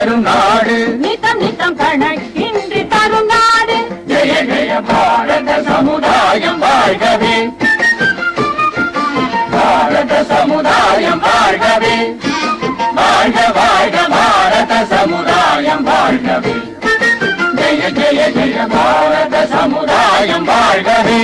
நாடு நித்தம் நித்தம் கணக்கின்றி தரும் நாடு. ஜெய ஜெய பாரத சமுதாயம் வாழ்கவே, பாரத சமுதாயம் வாழ்கவே, வாழ்க வாழ்க பாரத சமுதாயம் வாழ்கவே. ஜெய ஜெய ஜெய பாரத சமுதாயம் வாழ்கவே.